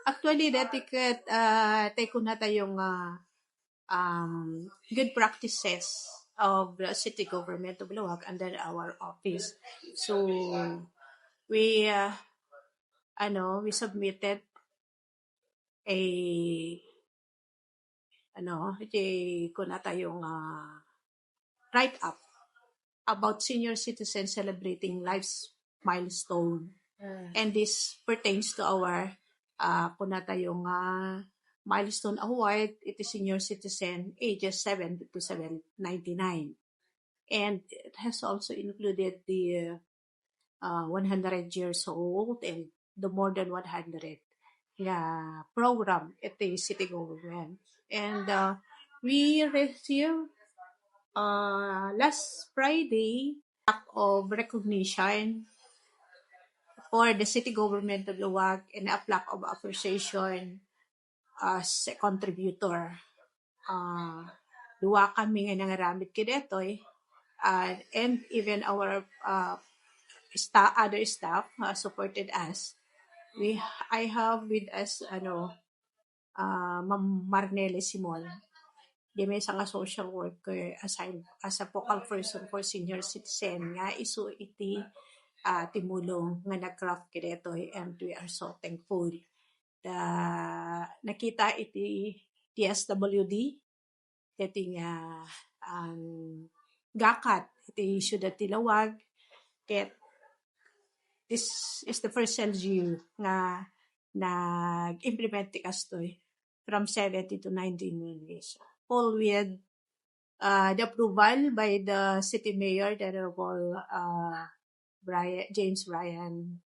Actually, dati tayo ko na tayong good practices of the city government of Luwag under our office. So, we, we submitted a, ko na tayong write-up about senior citizens celebrating life's milestone. And this pertains to our kuna tayong milestone award. It is senior citizen ages 70 to 99. And it has also included the 100 years old and the more than 100 program at the city government. And we received last Friday act of recognition for the city government of Luwag and a plaque of appreciation as a contributor. Duwa kami nga nangaramit kidetoy and even our other staff supported us. I have with us Ma'am Marnele Simon. Di may isang social worker assigned as a focal person for senior citizen nga isu iti timulong nga nag-craft kidetoy and we are so thankful. Nakita iti TSWD iti nga gakat iti syudad ti Luwag ket this is the first LGU nga nag-implement ti kastoy from 70 to 19 years. All with the approval by the city mayor, the Honorable James Bryan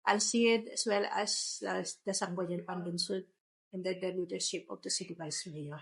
Alcid, as well as the Sangguniang Panlunsod under the leadership of the city vice mayor.